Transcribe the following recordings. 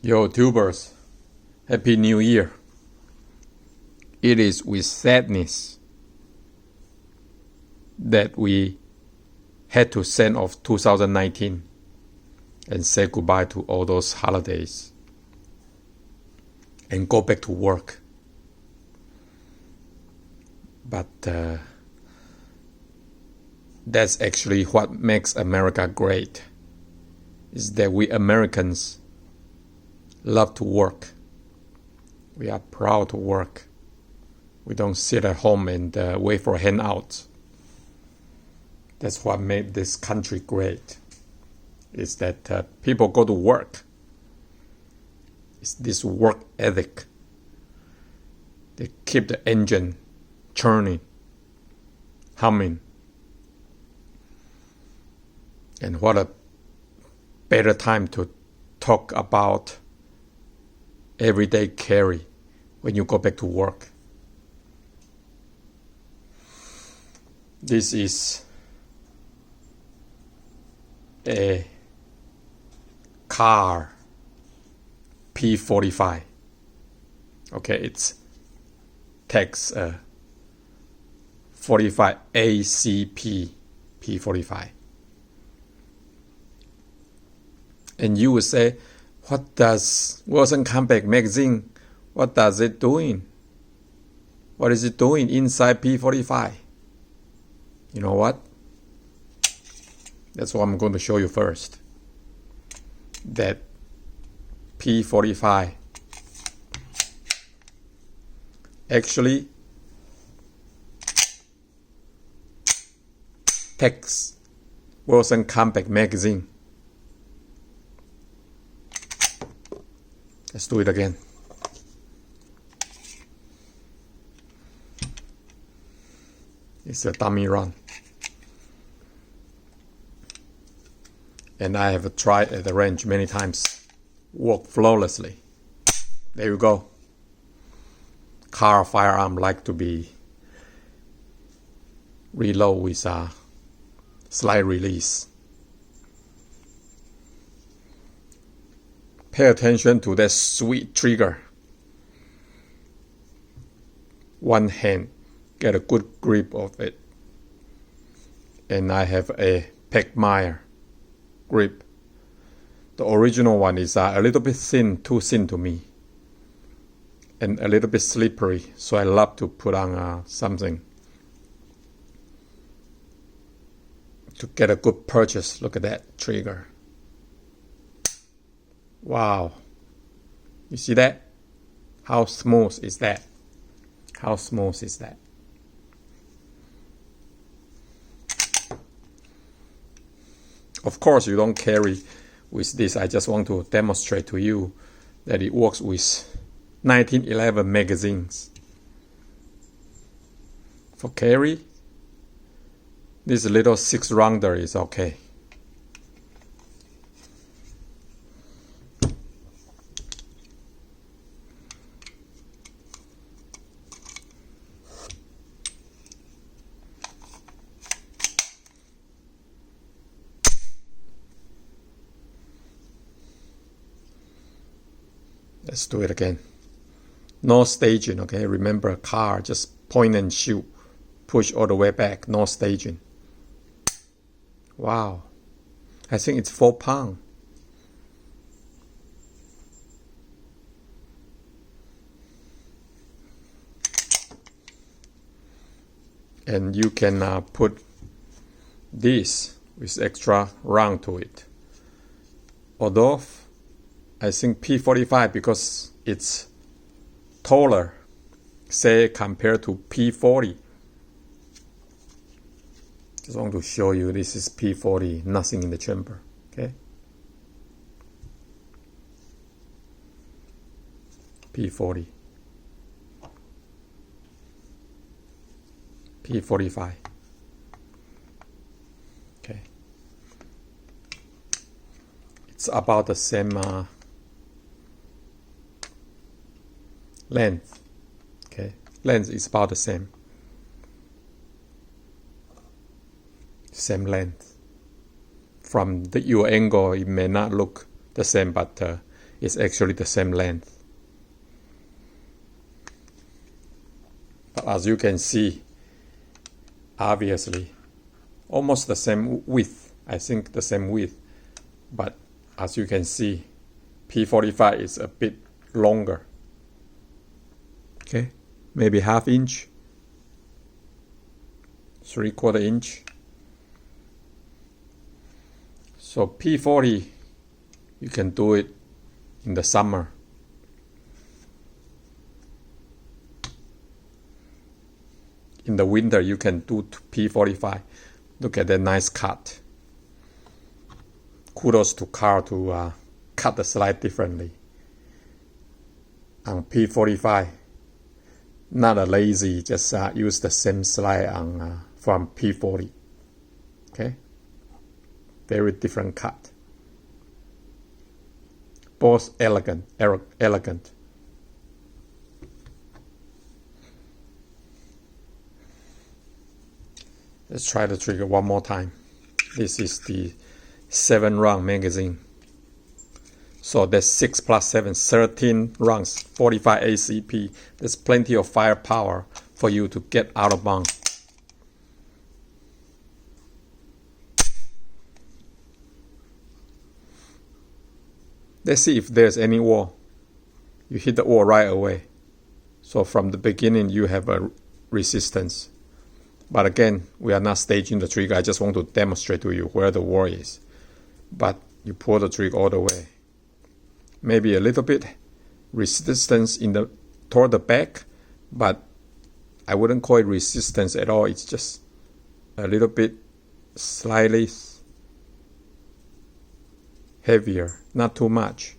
Yo, tubers, Happy New Year. It is with sadness that we had to send off 2019 and say goodbye to all those holidays and go back to work. But that's actually what makes America great, is that we Americans love to work. We are proud to work. We don't sit at home and wait for handouts. That's what made this country great, is that people go to work. It's this work ethic. They keep the engine churning, humming. And what a better time to talk about everyday carry when you go back to work. This is a Kahr P45. Okay, it's text 45 ACP P45. And you would say, what does Wilson Compact magazine, what does it doing? What is it doing inside P45? You know what? That's what I'm going to show you first. That P45 actually takes Wilson Compact magazine. Let's do it again. It's a dummy run. And I have tried at the range many times. Work flawlessly. There you go. Kahr firearm like to be reload with a slide release. Pay attention to that sweet trigger. One hand, get a good grip of it. And I have a Pegmeyer grip. The original one is a little bit thin, too thin to me, and a little bit slippery, so I love to put on something to get a good purchase. Look at that trigger. Wow. You see that? How smooth is that? How smooth is that? Of course, you don't carry with this. I just want to demonstrate to you that it works with 1911 magazines. For carry, this little 6-rounder is okay. Let's do it again. No staging, okay? Remember, Kahr, just point and shoot. Push all the way back, no staging. Wow. I think it's 4 pounds. And you can put this with extra round to it. Although I think P45, because it's taller, say compared to P40. Just want to show you this is P40, nothing in the chamber. Okay. P40. P45. Okay. It's about the same length. Okay, length is about the same. Same length. From your angle, it may not look the same, but is actually the same length. But as you can see, obviously, almost the same width. I think the same width. But as you can see, P45 is a bit longer. Okay, maybe ½ inch, 3/4 inch. So P40, you can do it in the summer. In the winter, you can do P45. Look at that nice cut. Kudos to Kahr to cut the slide differently. On P45, not a lazy, just use the same slide on from P40. Okay, very different cut. Both elegant. Let's try the trigger one more time. This is the 7-round magazine. So that's 6 plus 7, 13 rounds, 45 ACP. There's plenty of firepower for you to get out of bounds. Let's see if there's any wall. You hit the wall right away. So from the beginning, you have a resistance. But again, we are not staging the trigger. I just want to demonstrate to you where the wall is. But you pull the trigger all the way. Maybe a little bit resistance toward the back, but I wouldn't call it resistance at all. It's just a little bit slightly heavier, not too much.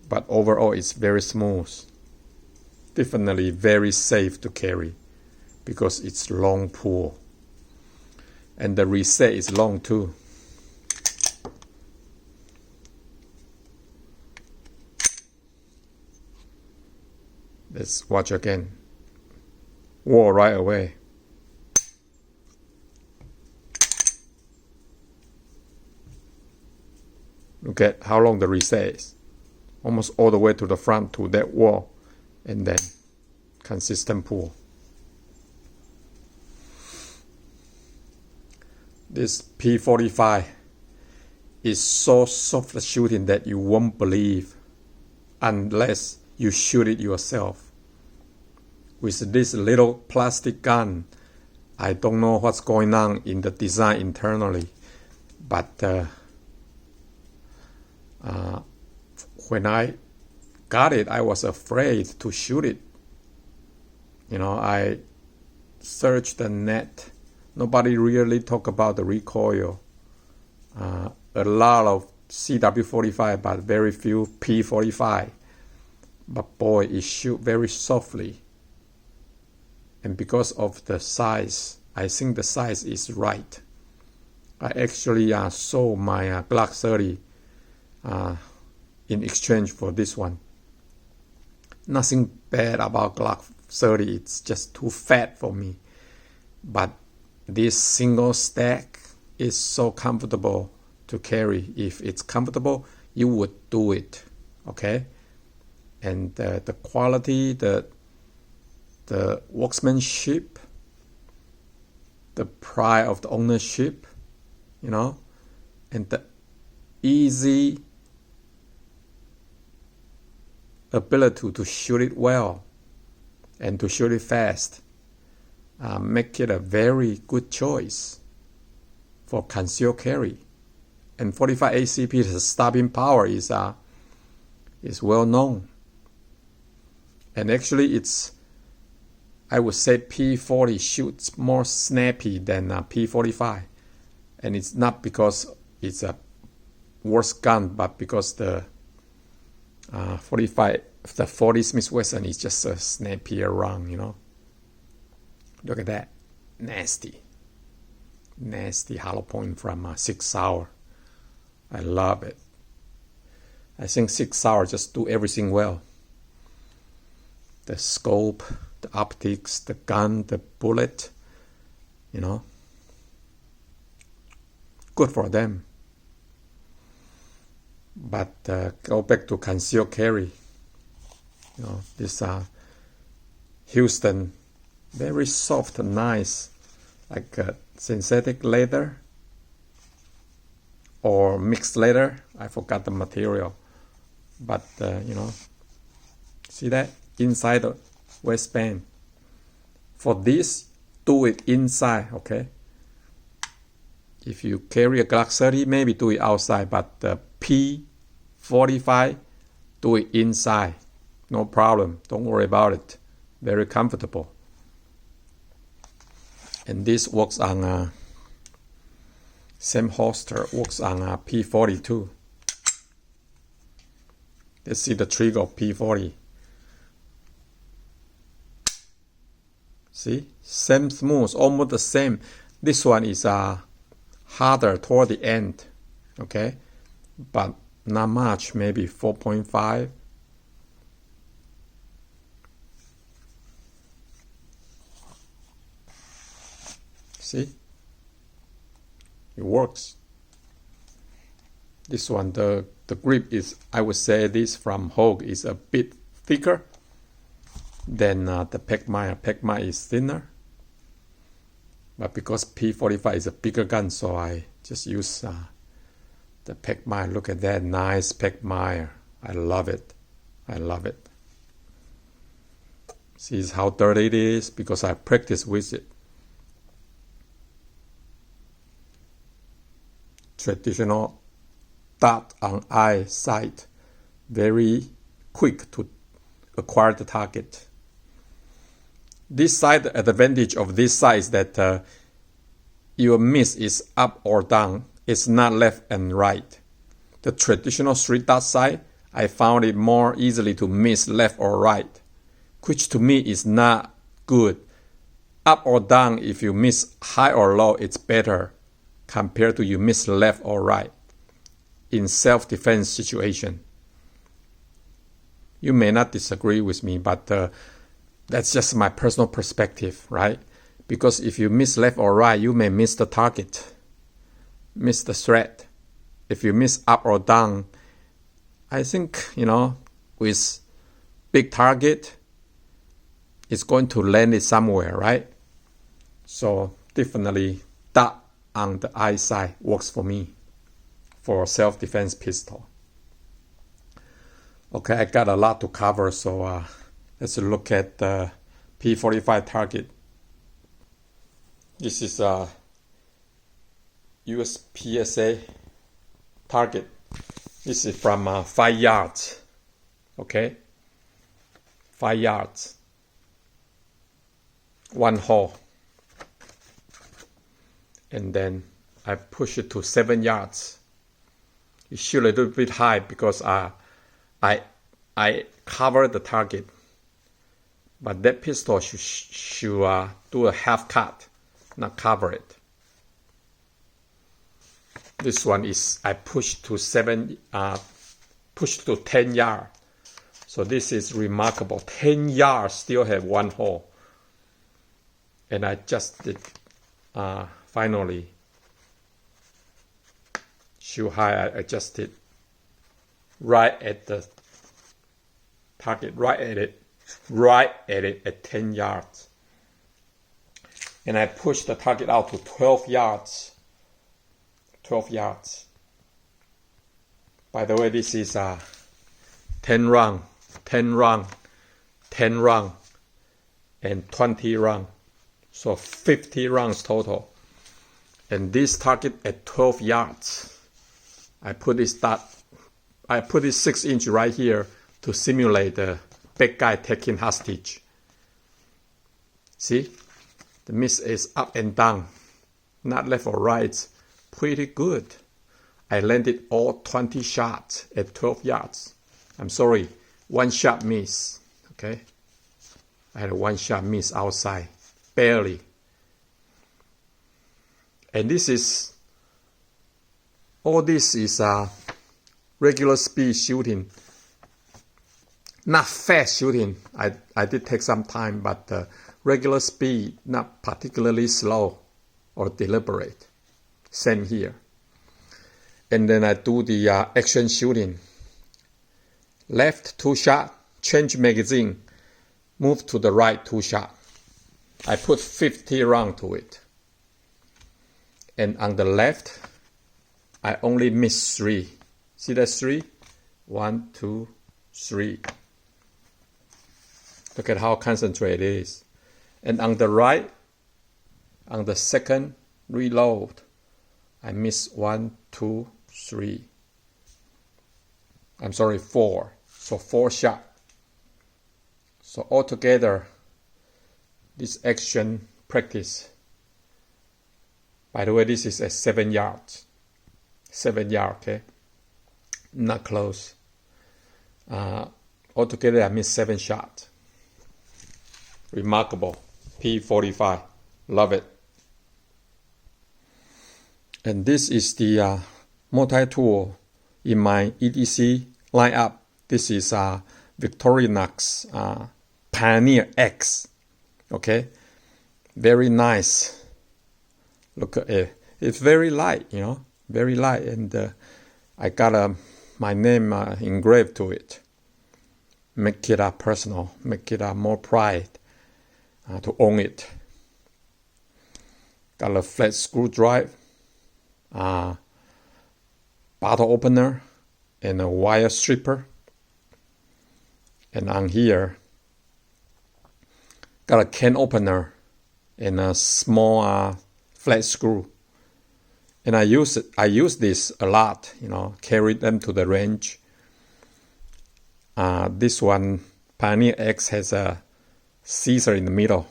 But overall, it's very smooth. Definitely very safe to carry because it's long pull. And the reset is long too. Let's watch again. Wall right away. Look at how long the reset is. Almost all the way to the front to that wall. And then consistent pull. This P45 is so soft shooting that you won't believe unless you shoot it yourself. With this little plastic gun, I don't know what's going on in the design internally, but when I got it, I was afraid to shoot it. You know, I searched the net. Nobody really talk about the recoil. A lot of CW45, but very few P45. But boy, it shoots very softly. And because of the size, I think the size is right. I actually sold my Glock 30 in exchange for this one. Nothing bad about Glock 30, it's just too fat for me. But this single stack is so comfortable to carry. If it's comfortable, you would do it, okay? And the quality, the workmanship, the pride of the ownership, you know, and the easy ability to shoot it well and to shoot it fast, make it a very good choice for concealed carry. And 45 ACP, the stopping power is well known. And actually, I would say P40 shoots more snappy than P45. And it's not because it's a worse gun, but because the 45, the 40 Smith Wesson is just a snappier round, you know. Look at that. Nasty hollow point from 6 Sauer. I love it. I think 6 Sauer just do everything well. The scope, the optics, the gun, the bullet, you know. Good for them. But go back to concealed carry. This Houston, very soft, nice, like synthetic leather or mixed leather. I forgot the material, but see that inside the waistband. For this, do it inside, okay? If you carry a Glock 30, maybe do it outside, but the P45, do it inside. No problem. Don't worry about it. Very comfortable. And this works on same holster, works on P42. Let's see the trigger of P40. See? Same smooth, almost the same. This one is harder toward the end. Okay? But not much, maybe 4.5. See? It works. This one, the grip is, I would say this from Hogue is a bit thicker than the Pechmeyer. Pechmeyer is thinner. But because P45 is a bigger gun, so I just use the Pechmeyer. Look at that nice Pechmeyer. I love it. I love it. See how dirty it is because I practice with it. Traditional dot on eye sight, very quick to acquire the target. This sight, the advantage of this sight is that your miss is up or down. It's not left and right. The traditional 3-dot sight, I found it more easily to miss left or right, which to me is not good. Up or down, if you miss high or low, it's better compared to you miss left or right in self-defense situation. You may not disagree with me, but that's just my personal perspective, right? Because if you miss left or right, you may miss the target, miss the threat. If you miss up or down, I think, with big target, it's going to land it somewhere, right? So definitely dot on the eye side works for me for self-defense pistol. Okay, I got a lot to cover, so let's look at the P45 target. This is a USPSA target. This is from 5 yards. Okay, 5 yards. One hole. And then I push it to 7 yards. It shoot a little bit high because I cover the target. But that pistol should do a half cut, not cover it. This one is I push to 10 yards. So this is remarkable. 10 yards still have one hole. And I just did finally shoot high. I adjusted right at the target, right at it at 10 yards. And I pushed the target out to 12 yards. 12 yards. By the way, this is 10 round, 10 round, 10 round, and 20 round. So 50 rounds total. And this target at 12 yards. I put this 6-inch right here to simulate the bad guy taking hostage. See? The miss is up and down, not left or right. Pretty good. I landed all 20 shots at 12 yards. I'm sorry, 1 shot miss. Okay? I had a 1 shot miss outside. Barely. And all this is regular speed shooting. Not fast shooting. I did take some time, but regular speed, not particularly slow or deliberate. Same here. And then I do the action shooting. Left 2 shot, change magazine, move to the right 2 shot. I put 50 round to it. And on the left, I only miss 3. See that 3? 1, 2, 3. Look at how concentrated it is. And on the right, on the second reload, I miss 1, 2, 3. I'm sorry, 4. So 4 shot. So altogether, this action practice. By the way, this is at 7 yards. 7 yards, okay? Not close. Altogether, I missed 7 shots. Remarkable. P45. Love it. And this is the multi-tool in my EDC lineup. This is Victorinox Pioneer X. Okay? Very nice. Look at it. It's very light, you know. Very light. And I got my name engraved to it. Make it personal. Make it more pride to own it. Got a flat screwdriver, bottle opener, and a wire stripper. And on here, got a can opener and a small flat screw. And I use this a lot, you know, carry them to the range. This one, Pioneer X, has a scissor in the middle.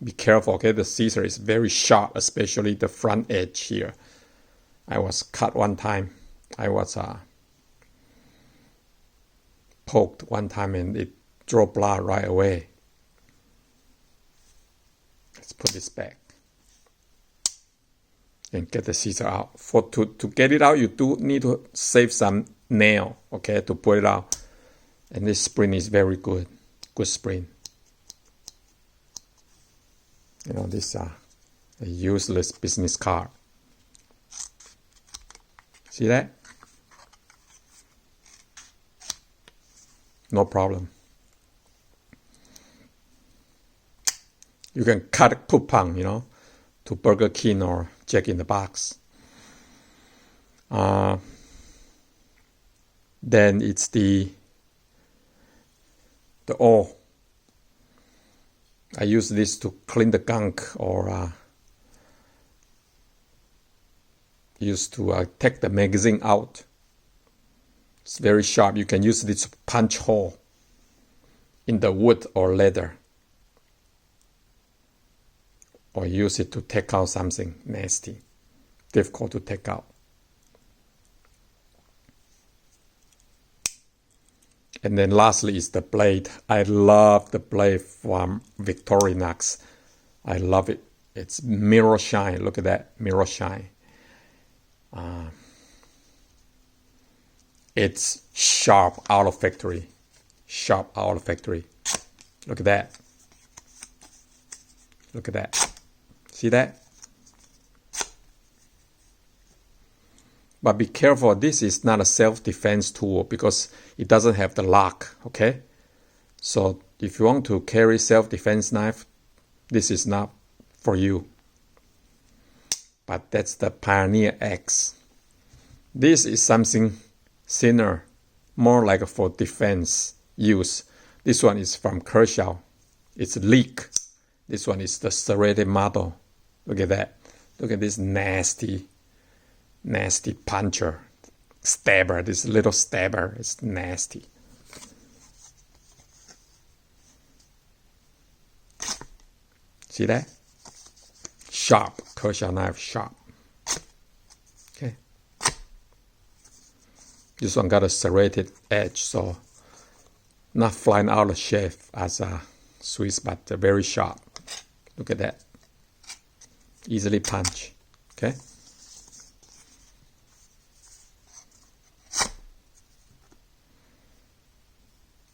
Be careful, okay? The scissor is very sharp, especially the front edge here. I was cut one time. I was poked one time and it drew blood right away. Let's put this back and get the scissor out. To get it out, you do need to save some nail, okay, to put it out. And this spring is very good. Good spring. You know, this a useless business card. See that? No problem. You can cut a coupon, you know, to Burger King or Jack in the Box. Then it's the oil. I use this to clean the gunk or use to take the magazine out. It's very sharp. You can use this to punch hole in the wood or leather. Or use it to take out something nasty, difficult to take out. And then lastly is the blade. I love the blade from Victorinox. I love it. It's mirror shine. Look at that, mirror shine. It's sharp out of factory. Sharp out of factory. Look at that. Look at that. See that? But be careful, this is not a self-defense tool because it doesn't have the lock, okay? So if you want to carry self-defense knife, this is not for you. But that's the Pioneer X. This is something thinner, more like for defense use. This one is from Kershaw. It's Leek. This one is the serrated model. Look at that. Look at this nasty puncher, stabber, this little stabber is nasty. See that? Sharp, Kershaw knife, sharp. Okay. This one got a serrated edge, so not flying out of shape as a Swiss, but very sharp. Look at that. Easily punch. Okay.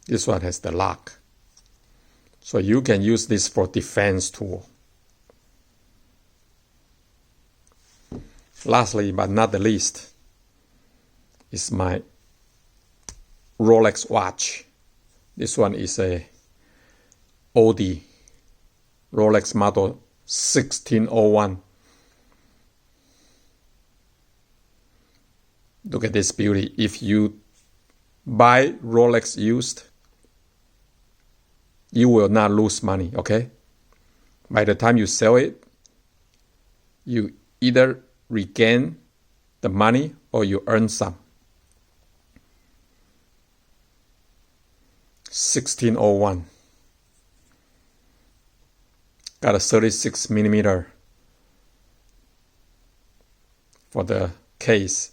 This one has the lock. So you can use this for defense tool. Lastly, but not the least, is my Rolex watch. This one is a OD Rolex model 1601. Look at this beauty. If you buy Rolex used, you will not lose money, okay? By the time you sell it, you either regain the money or you earn some. 1601. Got a 36 millimeter for the case.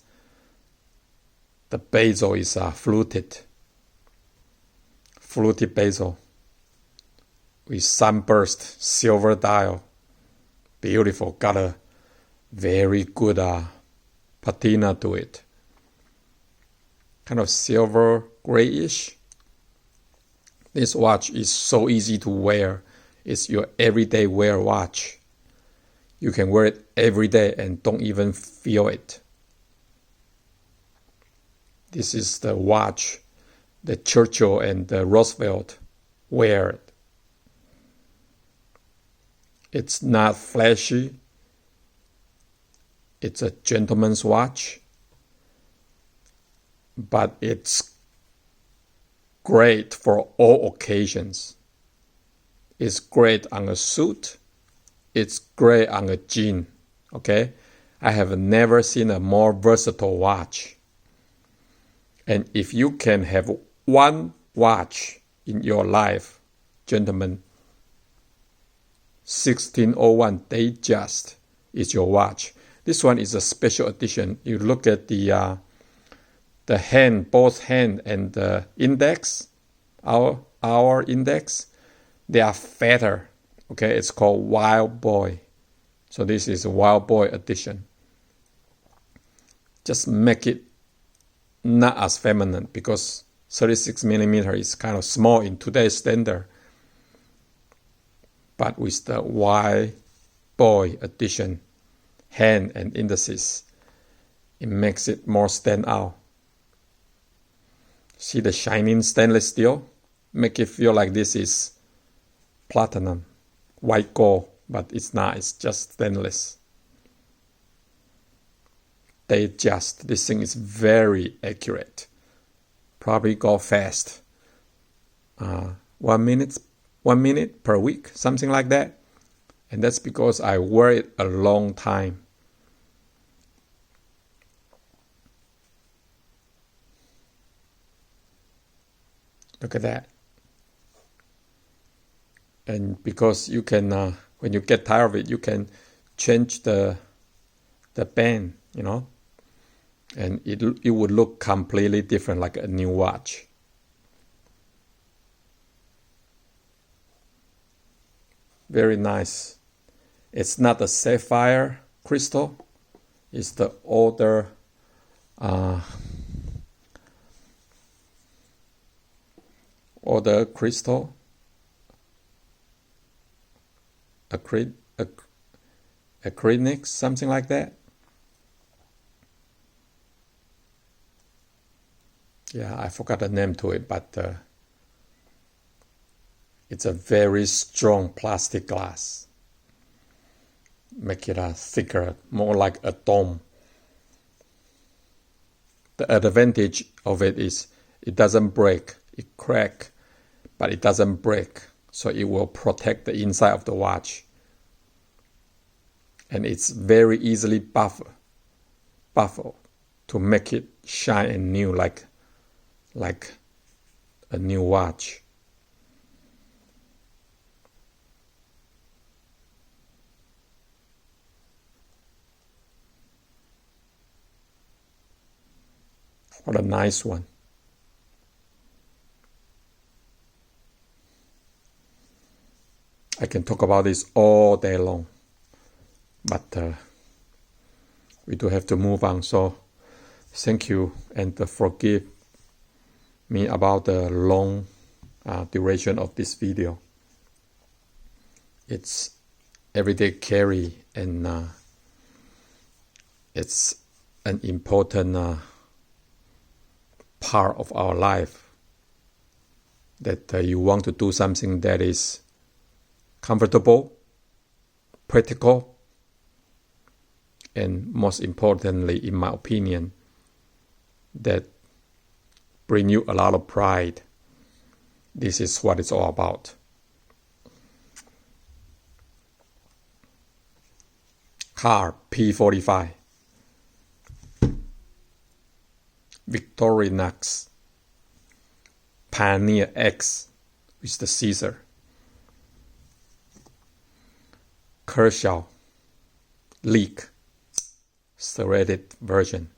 The bezel is fluted bezel with sunburst silver dial. Beautiful. Got a very good patina to it. Kind of silver grayish. This watch is so easy to wear. It's your everyday wear watch. You can wear it every day and don't even feel it. This is the watch that Churchill and Roosevelt wear. It's not flashy. It's a gentleman's watch. But it's great for all occasions. It's great on a suit. It's great on a jean. Okay? I have never seen a more versatile watch. And if you can have one watch in your life, gentlemen, 1601 Datejust is your watch. This one is a special edition. You look at the hand, both hand and the index, our index, they are fatter. Okay, it's called Wild Boy. So this is a Wild Boy edition. Just make it not as feminine because 36 millimeter is kind of small in today's standard. But with the Wild Boy edition, hand and indices, it makes it more stand out. See the shining stainless steel? Make it feel like this is platinum, white gold, but it's not, it's just stainless. Datejust, this thing is very accurate. Probably go fast. 1 minute per week, something like that. And that's because I wear it a long time. Look at that. And because you can, when you get tired of it, you can change the band, you know, and it would look completely different, like a new watch. Very nice. It's not a sapphire crystal. It's the older crystal. Acrylic, something like that. Yeah, I forgot the name to it, but it's a very strong plastic glass. Make it thicker, more like a dome. The advantage of it is it doesn't break. It cracks, but it doesn't break. So it will protect the inside of the watch. And it's very easily buffed to make it shine and new, like a new watch. What a nice one. I can talk about this all day long, but we do have to move on. So thank you, and forgive me about the long duration of this video. It's everyday carry, and it's an important part of our life, that you want to do something that is comfortable, practical, and most importantly, in my opinion, that bring you a lot of pride. This is what it's all about. Kahr P45, Victorinox Pioneer X with the Caesar, Kershaw Leek serrated version,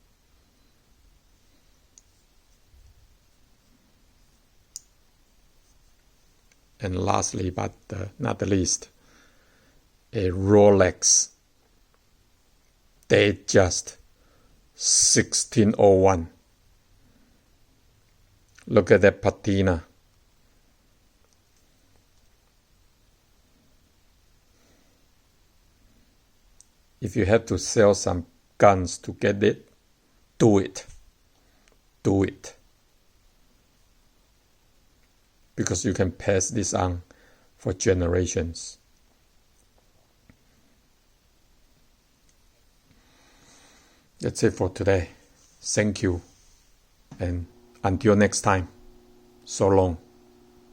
and lastly but not the least, a Rolex datejust 1601. Look at that patina. If you have to sell some guns to get it, do it. Do it. Because you can pass this on for generations. That's it for today. Thank you. And until next time, so long.